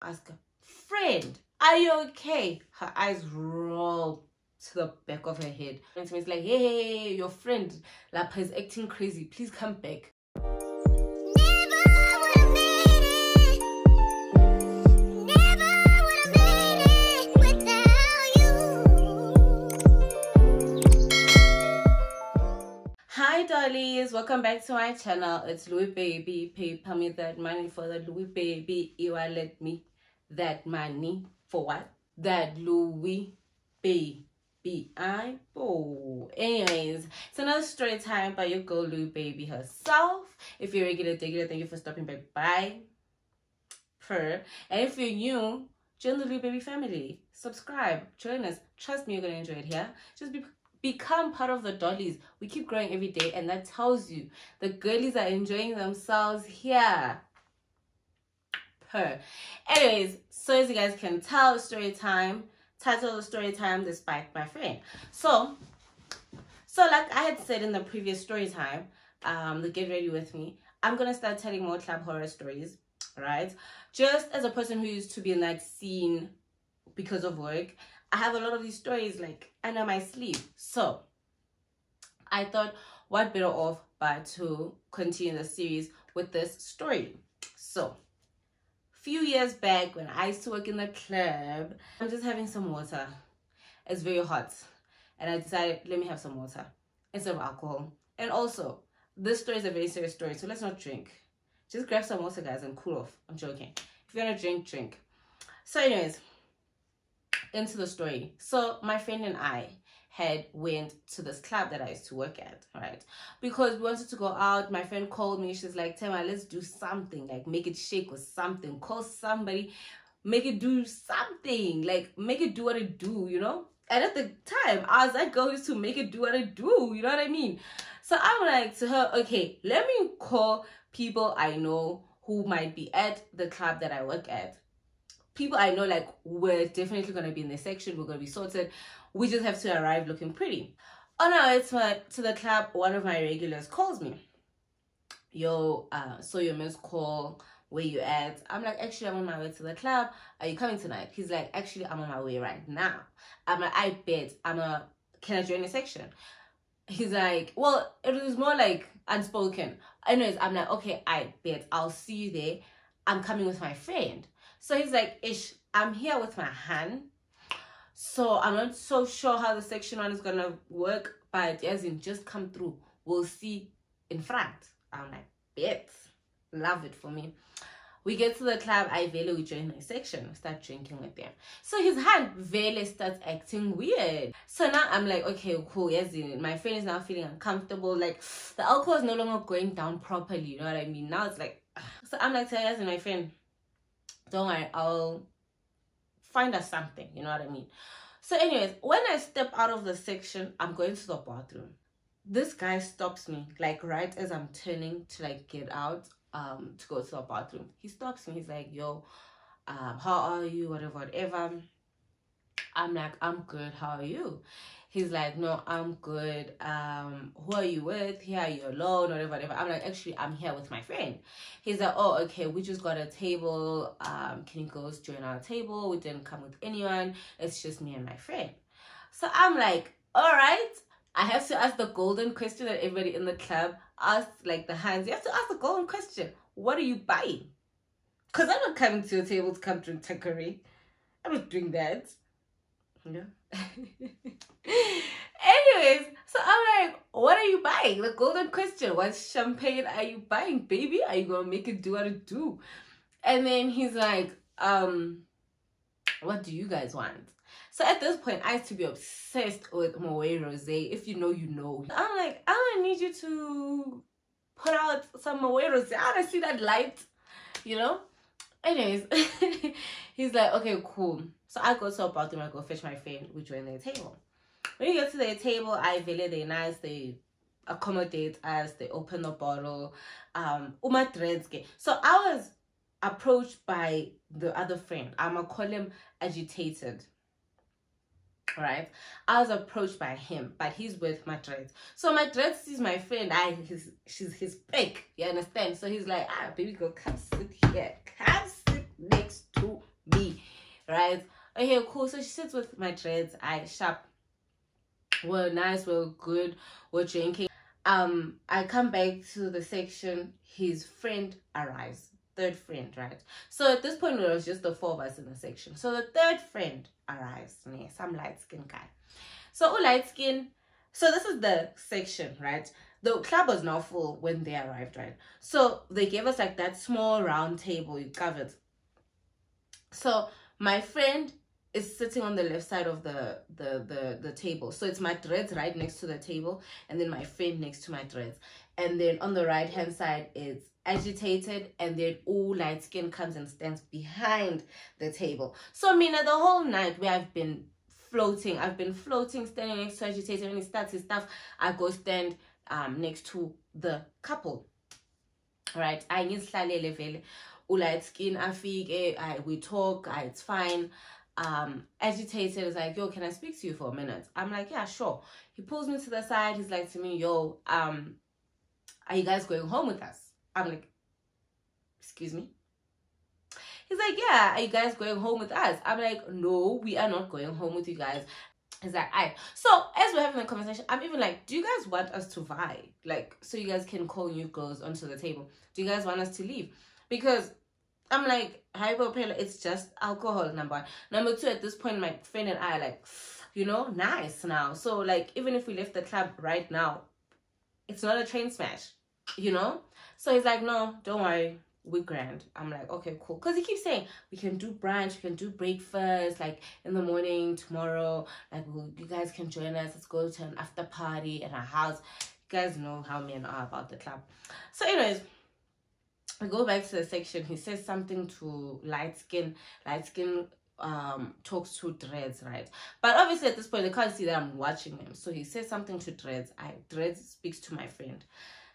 ask her, friend, are you okay? Her eyes roll to the back of her head. And to me, it's like, hey, your friend Lapa is acting crazy. Please come back. Hi dollies, welcome back to my channel. It's Louis Baby. Pay me that money for the Louis Baby. You let me that money for what? That Louis Baby. Anyways, it's another story time by your girl Louis Baby herself. If you're a regular digger, thank you for stopping back by. And if you're new, join the Louis Baby family. Subscribe, join us. Trust me, you're gonna enjoy it here. Just become part of the dollies. We keep growing every day, and that tells you the girlies are enjoying themselves here. Anyways, so as you guys can tell, story time. Title of the story time, Despite My Friend. So like I had said in the previous story time, the Get Ready With Me, I'm gonna start telling more club horror stories, right? Just as a person who used to be in that scene because of work, I have a lot of these stories like under my sleeve. So I thought, what better off but to continue the series with this story. So few years back when I used to work in the club, I'm just having some water. It's very hot. And I decided, let me have some water instead of alcohol. And also, this story is a very serious story, so let's not drink. Just grab some water, guys, and cool off. I'm joking. If you're gonna drink, drink. So anyways, into the story. So my friend and I had went to this club that I used to work at, right? Because we wanted to go out. My friend called me. She's like, Tema, let's do something, like make it shake or something. Call somebody, make it do something, like make it do what it do, you know? And at the time, I was that girl who used to make it do what it do, you know what I mean? So I'm like to her, okay, let me call people I know who might be at the club that I work at. People I know, like, we're definitely going to be in this section. We're going to be sorted. We just have to arrive looking pretty. On our way to the club, one of my regulars calls me. Yo, so your missed call, where you at? I'm like, actually, I'm on my way to the club. Are you coming tonight? He's like, actually, I'm on my way right now. I'm like, I bet. Can I join the section? He's like, well, it was more like unspoken. Anyways, I'm like, okay, I bet. I'll see you there. I'm coming with my friend. So he's like, Ish, I'm here with my hand. So I'm not so sure how the section 1 is going to work. But as in, just come through. We'll see in front. I'm like, bet. Love it for me. We get to the club. We join my section. Start drinking with them. So his hand Vele starts acting weird. So now I'm like, okay, cool. As in, my friend is now feeling uncomfortable. Like, the alcohol is no longer going down properly. You know what I mean? Now it's like, so I'm like, as in, my friend, don't worry, I'll find us something, you know what I mean? So anyways, when I step out of the section, I'm going to the bathroom. This guy stops me, like right as I'm turning to like get out, to go to the bathroom. He stops me, he's like, yo, how are you, whatever. I'm like, I'm good, how are you? He's like, no, I'm good. Who are you with? Here, are you alone? Whatever. I'm like, actually, I'm here with my friend. He's like, oh, okay, we just got a table. Can you girls join our table? We didn't come with anyone. It's just me and my friend. So I'm like, all right. I have to ask the golden question that everybody in the club asks, like the hands. You have to ask the golden question. What are you buying? Because I'm not coming to your table to come drink Takari. I'm not doing that. Yeah. Anyways, so I'm like, what are you buying? The golden question. What champagne are you buying, baby? Are you gonna make it do what it do? And then he's like, what do you guys want? So at this point, I used to be obsessed with Moët Rosé. If you know, you know. I'm like, I don't need you to put out some Moët Rosé. I want to see that light, you know? Anyways, he's like, okay, cool. So I go to a bathroom, I go fetch my friend, we join their table. When you get to their table, they're nice, they accommodate us, they open the bottle. So I was approached by the other friend. I'm gonna call him agitated. Right, I was approached by him, but he's with Madrid. So Madrid sees my friend, she's his pick, you understand? So he's like, baby girl, come sit here, come sit next to right? Okay, cool. So she sits with my dreads. I sharp. We're nice. We're good. We're drinking. I come back to the section. His friend arrives. Third friend, right? So at this point, it was just the 4 of us in the section. So the third friend arrives. Some light skin guy. So light skin. So this is the section, right? The club was now full when they arrived, right? So they gave us like that small round table you covered. So my friend is sitting on the left side of the table. So it's my dreads right next to the table, and then my friend next to my dreads. And then on the right hand side it's agitated, and then all light skin comes and stands behind the table. So the whole night where I've been floating, standing next to agitated. When he starts his stuff, I go stand next to the couple, right? I need slalele light skin, we talk, it's fine. Agitated is like, yo, can I speak to you for a minute? I'm like, yeah, sure. He pulls me to the side. He's like to me, yo, are you guys going home with us? I'm like, excuse me? He's like, yeah, are you guys going home with us? I'm like, no, we are not going home with you guys. He's like, alright. So as we're having a conversation, I'm even like, do you guys want us to vibe? Like, so you guys can call new girls onto the table. Do you guys want us to leave? Because I'm like, hypopela, it's just alcohol, number one. Number two, at this point, my friend and I are like, nice now. So like, even if we left the club right now, it's not a train smash, So he's like, no, don't worry, we're grand. I'm like, okay, cool. Because he keeps saying, we can do brunch, we can do breakfast, like in the morning, tomorrow, like you guys can join us. Let's go to an after party at our house. You guys know how men are about the club. So anyways, I go back to the section. He says something to light skin. Light skin talks to dreads, right? But obviously at this point they can't see that I'm watching him. So he says something to dreads. Dreads speaks to my friend.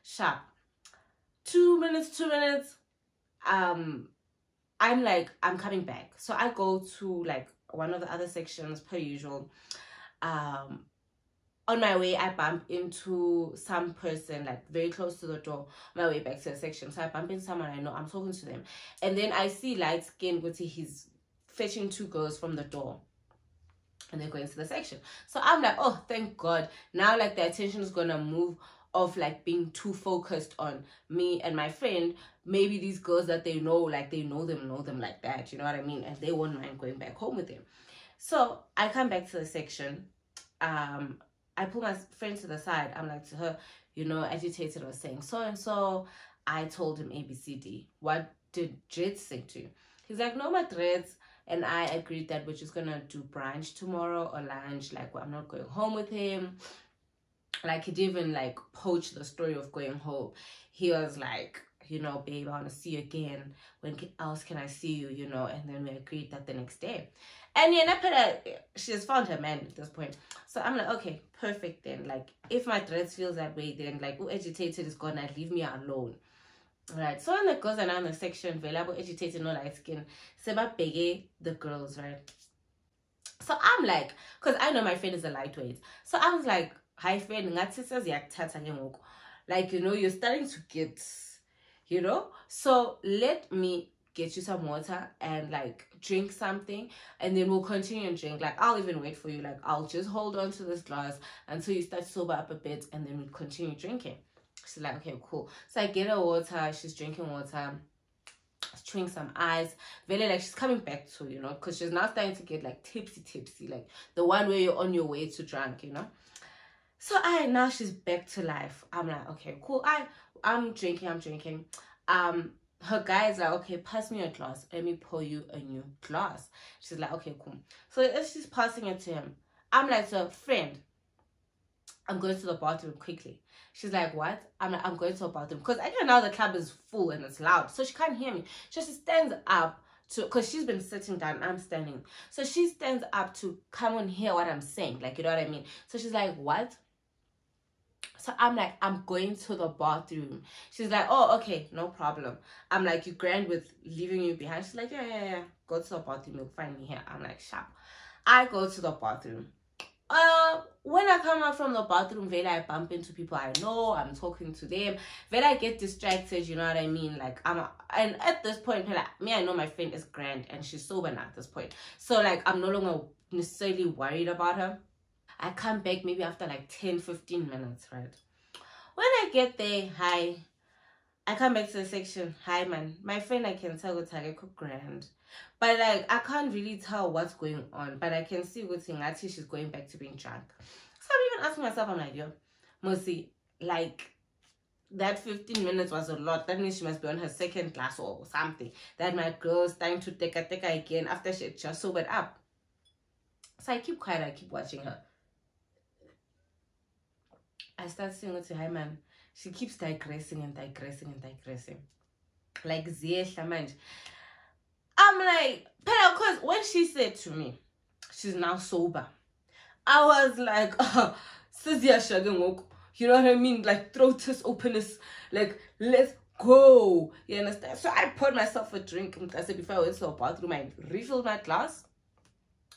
Sharp. 2 minutes. I'm like, I'm coming back. So I go to like one of the other sections per usual. On my way, I bump into some person like very close to the door on my way back to the section. So I bump into someone I know. I'm talking to them. And then I see light skin, but he's fetching 2 girls from the door. And they're going to the section. So I'm like, oh, thank God. Now like the attention is going to move off like being too focused on me and my friend. Maybe these girls that they know, like they know them like that. You know what I mean? And they won't mind going back home with them. So I come back to the section. I pull my friend to the side. I'm like to her, agitated was saying so-and-so. I told him ABCD. What did Dreads say to you? He's like, no, my dreads and I agreed that we're just gonna do brunch tomorrow or lunch. Like, I'm not going home with him. Like, he didn't even like poach the story of going home. He was like, babe, I want to see you again. When else can I see you, And then we agreed that the next day. And she has found her man at this point. So I'm like, okay, perfect then. Like, if my dreads feels that way, then like, agitated is gonna leave me alone. Right. So when the girls are now in the section, available, agitated, no light skin, Seba bege the girls, right? So I'm like, because I know my friend is a lightweight. So I was like, hi friend, like, you're starting to get, so let me get you some water and like drink something, and then we'll continue and drink. Like, I'll even wait for you. Like, I'll just hold on to this glass until you start to sober up a bit, and then we'll continue drinking. She's like, okay, cool. So I get her water. She's drinking water, chewing some ice. Really, like, she's coming back to, because she's now starting to get like tipsy, like the one where you're on your way to drunk, So now she's back to life. I'm like, okay, cool. I'm drinking. Her guy is like, okay, pass me a glass. Let me pour you a new glass. She's like, okay, cool. So as she's passing it to him, I'm like, so friend, I'm going to the bathroom quickly. She's like, what? I'm like, I'm going to the bathroom. Because I know now the club is full and it's loud. So she can't hear me. So she stands up because she's been sitting down. I'm standing. So she stands up to come and hear what I'm saying. Like, you know what I mean? So she's like, what? So I'm like, I'm going to the bathroom. She's like, oh, okay, no problem. I'm like, you grand with leaving you behind? She's like, yeah. Go to the bathroom. You'll find me here. I'm like, sharp. I go to the bathroom. When I come out from the bathroom, Vela, I bump into people I know, I'm talking to them. Vela, I get distracted, you know what I mean? Like, and at this point, like, me, I know my friend is grand and she's sober now at this point. So, like, I'm no longer necessarily worried about her. I come back maybe after like 10-15 minutes, right? When I get there, hi, I come back to the section. Hi, man. My friend, I can tell what's like grand. But like, I can't really tell what's going on. But I can see what's in she's going back to being drunk. So I'm even asking myself, I'm like, yo, Mosi, like, that 15 minutes was a lot. That means she must be on her second class or something. That my girl's time to take a again after she had just sobered up. So I keep quiet. I keep watching her. I start saying to her, man, she keeps digressing and digressing and digressing. Like, ziyehla manje. I'm like, because when she said to me, she's now sober, I was like, you know what I mean? Like, throat is openness, like, let's go. You understand? So I poured myself a drink. I said, before I went to the bathroom, I refilled my glass.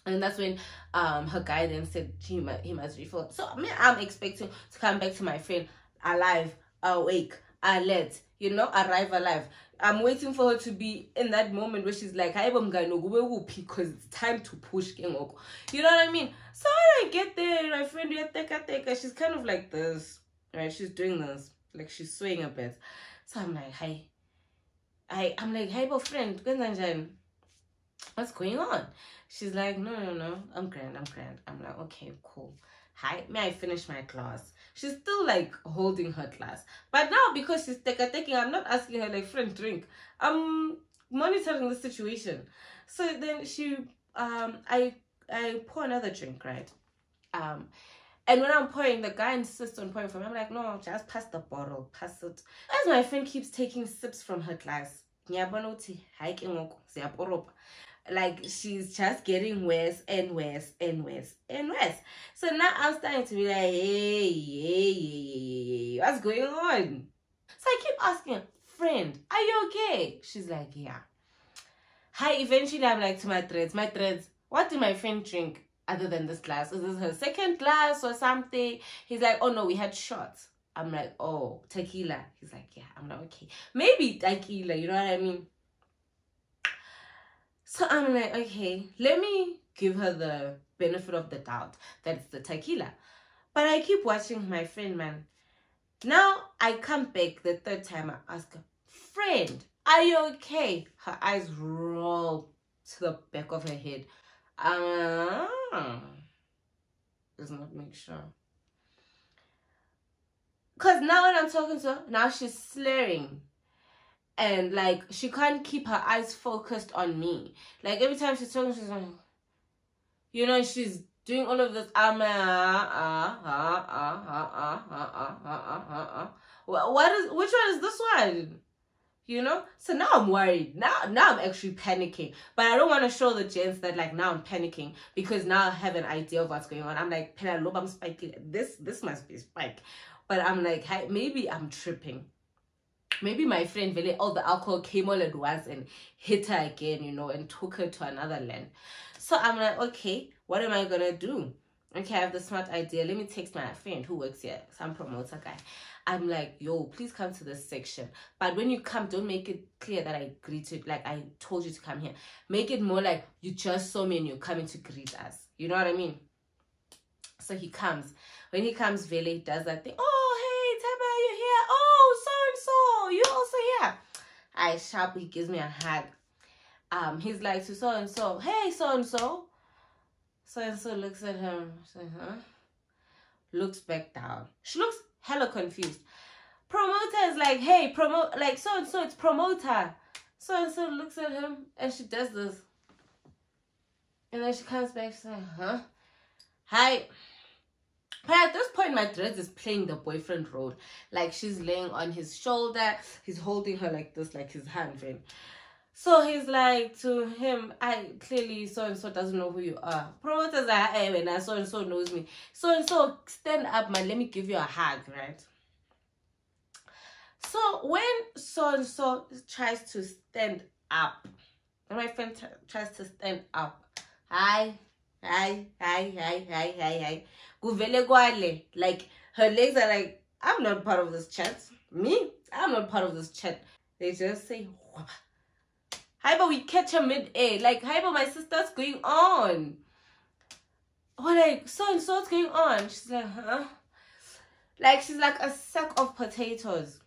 And that's when her guy then said he must refill. So I'm expecting to come back to my friend alive, awake, alert, you know, arrive alive. I'm waiting for her to be in that moment where she's like, because it's time to push. You know what I mean? So when I get there, my friend, she's kind of like this, right? She's doing this, like she's swaying a bit. So I'm like, hi. I'm like, hey, friend, what's going on? She's like, no, I'm grand. I'm like, okay, cool. Hi, may I finish my class? She's still like holding her class, but now because she's taking, I'm not asking her like, friend, drink. I'm monitoring the situation. So then she I pour another drink, right? And when I'm pouring, the guy insists on pouring for me. I'm like, no, just pass the bottle, pass it. As my friend keeps taking sips from her glass, like she's just getting worse and worse and worse and worse. So now I'm starting to be like, hey, what's going on? So I keep asking, friend, are you okay? She's like, yeah. Hi, eventually I'm like, to my threads, what did my friend drink other than this glass? Is this her second glass or something? He's like, oh no, we had shots. I'm like, oh, tequila. He's like, yeah. I'm like, okay, maybe tequila, you know what I mean? So I'm like, okay, let me give her the benefit of the doubt that it's the tequila. But I keep watching my friend, man. Now I come back the third time. I ask her, friend, are you okay? Her eyes roll to the back of her head. Does not make sure. Because now when I'm talking to her, now she's slurring. And like she can't keep her eyes focused on me. Like every time she's talking, she's like, you know, she's doing all of this. Which one is this one? You know? So now I'm worried. Now I'm actually panicking. But I don't want to show the gents that like now I'm panicking because now I have an idea of what's going on. I'm like, I'm spiking. This must be spike. But I'm like, hey, maybe I'm tripping. Maybe my friend really all the alcohol came all at once and hit her again, you know, and took her to another land. So I'm like, okay, what am I gonna do? Okay, I have the smart idea. Let me text my friend who works here, some promoter guy. I'm like, yo, please come to this section. But when you come, don't make it clear that I greeted, like I told you to come here. Make it more like you just saw me and you're coming to greet us. You know what I mean? So he comes. When he comes, Vele does that thing. Oh, hey, Taba, you here? Oh, so-and-so, you also here? I sharply gives me a hug. He's like to so-and-so, hey, so-and-so. So-and-so looks at him. Like, huh? Looks back down. She looks hella confused. Promoter is like, hey, like so-and-so, it's promoter. So-and-so looks at him and she does this. And then she comes back, she's like, huh? Hi. But at this point, my dreads is playing the boyfriend role. Like, she's laying on his shoulder. He's holding her like this, like his hand, right? So he's like to him, I clearly so-and-so doesn't know who you are. Promoters are, hey, when I so-and-so knows me. So-and-so, stand up, man. Let me give you a hug, right? So when so-and-so tries to stand up, when my friend tries to stand up, hi, hi. Kuvele kwale. Like, her legs are like, I'm not part of this chat. Me? I'm not part of this chat. They just say, hi, but we catch her mid-air. Like, hi, but my sister's going on. Or like, so and so, what's going on? She's like, huh? Like, she's like a sack of potatoes.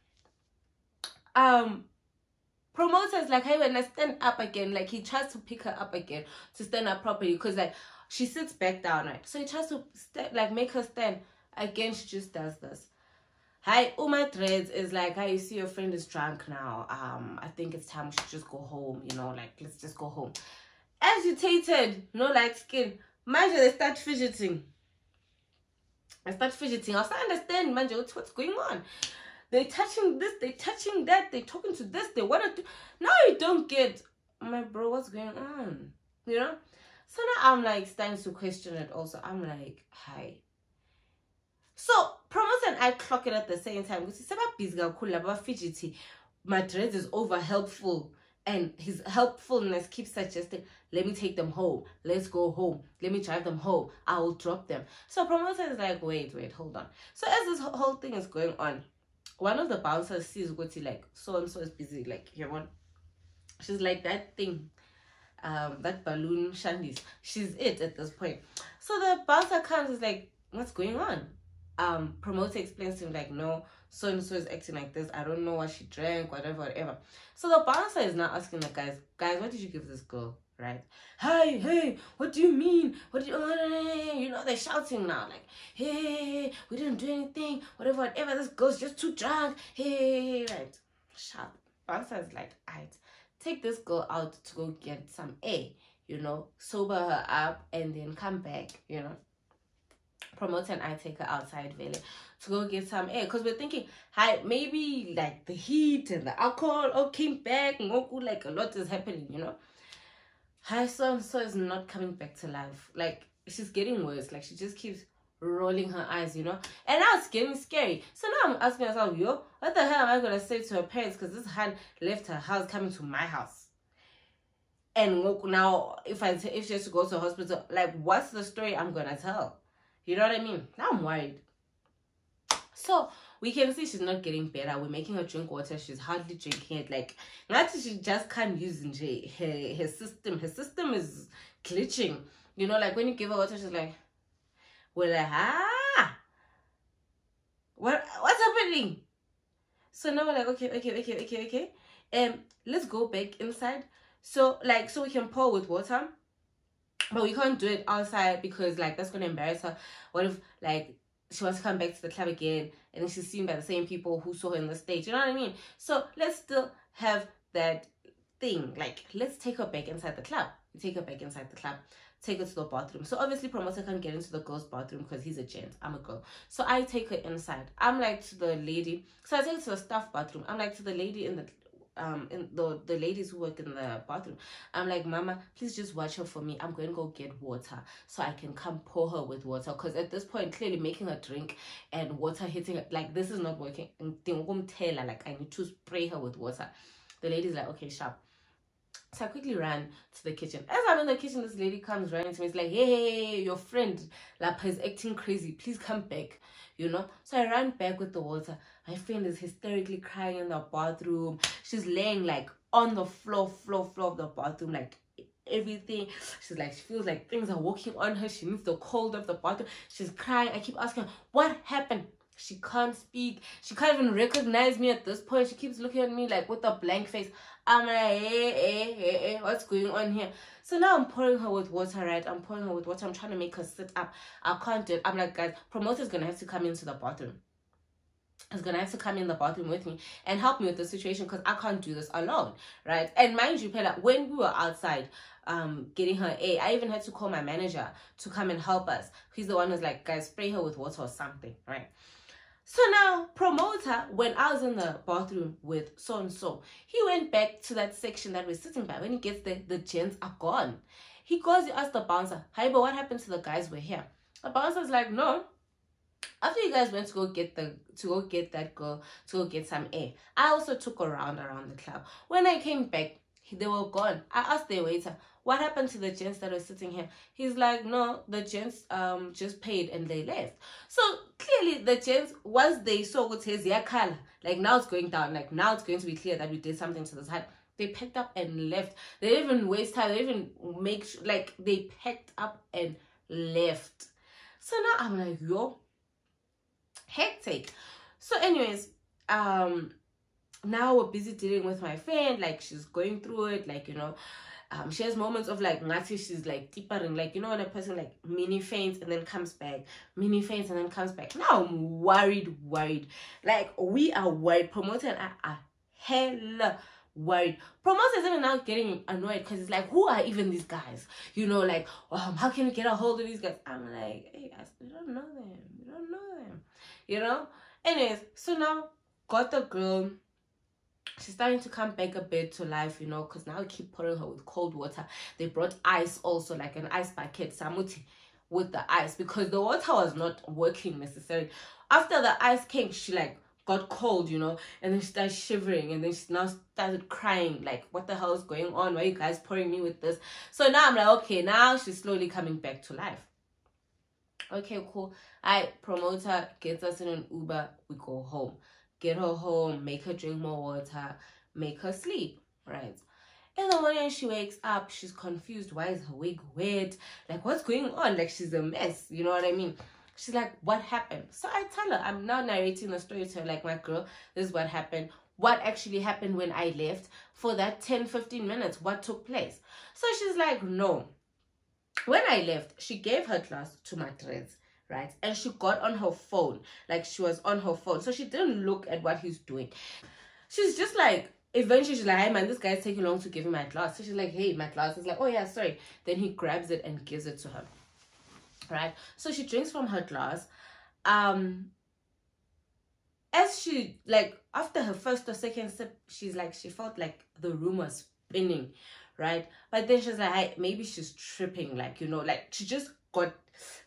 Promoters like, hey, when I stand up again, like, he tries to pick her up again to stand up properly, because like she sits back down, right? So he tries to like make her stand again. She just does this. Hi, Uma Dreads is like, hi, you see your friend is drunk now. I think it's time we should just go home, you know, like, let's just go home. Agitated, no light skin. Mind you, they start fidgeting. I start fidgeting. I start understand, man, what's going on. They're touching this, they're touching that, they're talking to this, they want to do. Now you don't get, my bro, what's going on? You know? So now I'm like starting to question it also. I'm like, hi. So Promoter and I clock it at the same time. Because he's about busy, about fidgety. My dreads is over helpful. And his helpfulness keeps suggesting, let me take them home. Let's go home. Let me drive them home. I will drop them. So Promoter is like, wait, hold on. So as this whole thing is going on, one of the bouncers sees Goti like, so-and-so is busy. Like, here one. She's like, that thing, that balloon Shandis. She's it at this point. So the bouncer comes, is like, what's going on? Promoter explains to him like, no, so-and-so is acting like this. I don't know what she drank, whatever. So the bouncer is now asking the guys, what did you give this girl? Right? Hey, what do you mean? What do you, you know, they're shouting now, like, hey, we didn't do anything, whatever, this girl's just too drunk, hey, right? Shout. Bouncer is like, alright, take this girl out to go get some air, you know, sober her up, and then come back, you know. Promoter and I take her outside, Vele, to go get some air, because we're thinking, hi, maybe like the heat and the alcohol all came back, and like a lot is happening, you know. Hi, so-and-so is not coming back to life. Like, she's getting worse. Like, she just keeps rolling her eyes, you know. And now it's getting scary. So now I'm asking myself, yo, what the hell am I going to say to her parents? Because this hand left her house coming to my house. And now, if she has to go to the hospital, like, what's the story I'm going to tell? You know what I mean? Now I'm worried. So we can see she's not getting better. We're making her drink water. She's hardly drinking it. Like, not she just can't use her system. Her system is glitching. You know, like when you give her water, she's like, well, what's happening? So now we're like, okay. Let's go back inside. So we can pour with water, but we can't do it outside because like that's gonna embarrass her. What if like she wants to come back to the club again and then she's seen by the same people who saw her in the stage, you know what I mean? So let's still have that thing, like let's take her back inside the club. We take her back inside the club, take her to the bathroom. So obviously Promoter can't get into the girl's bathroom because he's a gent, I'm a girl. So I take her inside. I'm like to the lady, so I take her to the staff bathroom. I'm like to the lady in the ladies who work in the bathroom. I'm like, mama, please just watch her for me. I'm going to go get water so I can come pour her with water, because at this point clearly making her drink and water hitting her, like this is not working. Like I need to spray her with water. The lady's like, okay, sharp. So I quickly ran to the kitchen. As I'm in the kitchen, this lady comes running to me. It's like, hey, your friend Lapa is acting crazy. Please come back, you know. So I ran back with the water. My friend is hysterically crying in the bathroom. She's laying like on the floor of the bathroom, like everything. She's like, she feels like things are walking on her. She needs the cold of the bathroom. She's crying. I keep asking her, what happened? She can't speak. She can't even recognize me at this point. She keeps looking at me like with a blank face. I'm like, hey, what's going on here? So now I'm pouring her with water, right? I'm pouring her with water. I'm trying to make her sit up. I can't do it. I'm like, guys, Promoter's going to have to come into the bathroom. He's going to have to come in the bathroom with me and help me with the situation because I can't do this alone, right? And mind you, Pella, when we were outside getting her air, I even had to call my manager to come and help us. He's the one who's like, guys, spray her with water or something, right? So now, Promoter, when I was in the bathroom with so-and-so, he went back to that section that we're sitting by. When he gets there, the gents are gone. He goes, he asks the bouncer, hi, but what happened to the guys who were here? The bouncer's like, no. After you guys went to go get that girl, to go get some air, I also took her around the club. When I came back, They were gone. I asked the waiter, what happened to the gents that were sitting here? He's like, no, the gents just paid and they left. So clearly the gents, once they saw what his color, like now it's going down, like now it's going to be clear that we did something to this hut. They packed up and left. They didn't even waste time. They didn't even make like they packed up and left. So now I'm like, yo, hectic. So anyways, now we're busy dealing with my friend. Like she's going through it, like, you know, she has moments of like Nazi, she's like deepering, like, you know, when a person like mini faints and then comes back, mini faints and then comes back. Now I'm worried. Like we are worried. Promoter and I are hella worried. Promoters even now getting annoyed because it's like, who are even these guys? You know, like, how can we get a hold of these guys? I'm like, hey guys, we don't know them. You know? Anyways, so now got the girl. She's starting to come back a bit to life, you know, because now I keep putting her with cold water. They brought ice also, like an ice bucket, samuti, with the ice, because the water was not working necessarily. After the ice came, she like got cold, you know, and then she started shivering, and then she now started crying, like, what the hell is going on? Why are you guys pouring me with this? So now I'm like, okay, now she's slowly coming back to life. Okay, cool. Promoter gets us in an Uber, we go home. Get her home, make her drink more water, make her sleep, right? In the morning, she wakes up, she's confused. Why is her wig wet? Like, what's going on? Like, she's a mess, you know what I mean? She's like, what happened? So I tell her, I'm now narrating the story to her, like, my girl, this is what happened. What actually happened when I left for that 10-15 minutes? What took place? So she's like, no. When I left, she gave her glass to my dreads, right? And she got on her phone. Like, she was on her phone. So she didn't look at what he's doing. She's just like, eventually she's like, hey man, this guy's taking long to give me my glass. So she's like, hey, my glass. He's like, oh yeah, sorry. Then he grabs it and gives it to her, right? So she drinks from her glass. As she, like, after her first or second sip, she's like, she felt like the room was spinning, right? But then she's like, maybe she's tripping, like, you know, like she just got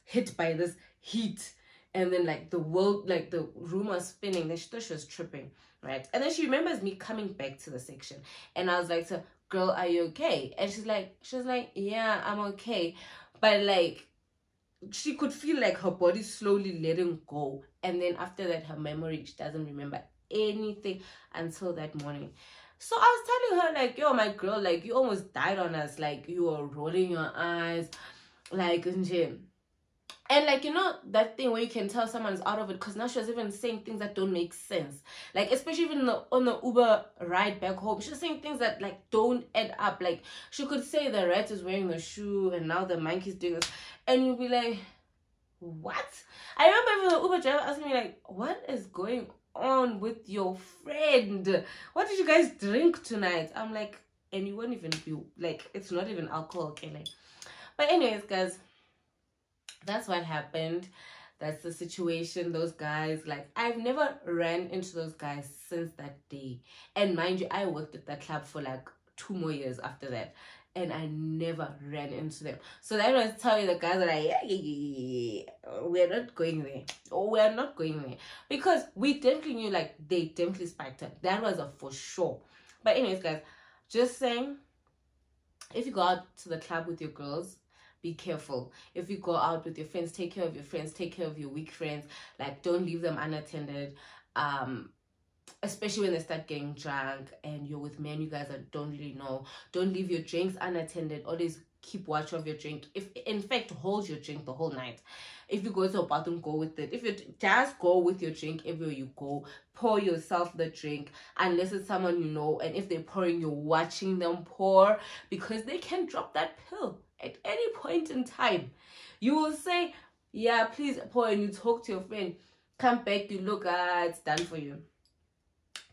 hit by this heat, and then like the world, like the room was spinning. Then she thought she was tripping, right? And then she remembers me coming back to the section, and I was like, so, girl, are you okay? And she's like, yeah, I'm okay. But like, she could feel like her body slowly letting go, and then after that, her memory, she doesn't remember anything until that morning. So I was telling her, like, yo, my girl, like, you almost died on us. Like, you were rolling your eyes, like, and like, you know, that thing where you can tell someone's out of it, because now she was even saying things that don't make sense. Like, especially even on the Uber ride back home, she was saying things that like don't add up. Like, she could say the rat is wearing the shoe and now the monkey's doing this, and you'll be like, what? I remember even the Uber driver asking me, like, what is going on with your friend? What did you guys drink tonight? I'm like, and you won't even be like, it's not even alcohol, okay? Like, but anyways, guys, that's what happened. That's the situation. Those guys, like, I've never ran into those guys since that day. And mind you, I worked at that club for like 2 more years after that, and I never ran into them. So that was telling the guys that we're not going there. Or we're not going there. Because we definitely knew, like, they definitely spiked her. That was a for sure. But anyways, guys, just saying, if you go out to the club with your girls, be careful. If you go out with your friends, take care of your friends, take care of your weak friends. Like, don't leave them unattended. Especially when they start getting drunk and you're with men you guys that don't really know. Don't leave your drinks unattended. Always keep watch of your drink. If, in fact, hold your drink the whole night. If you go to a bathroom, go with it. If you just go with your drink everywhere you go, pour yourself the drink, unless it's someone you know. And if they're pouring, you're watching them pour, because they can drop that pill at any point in time. You will say, yeah, please pour, and you talk to your friend. Come back, you look, it's done for you.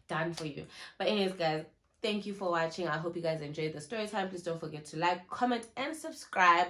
Done for you. But anyways, guys, thank you for watching. I hope you guys enjoyed the story time. Please don't forget to like, comment, and subscribe.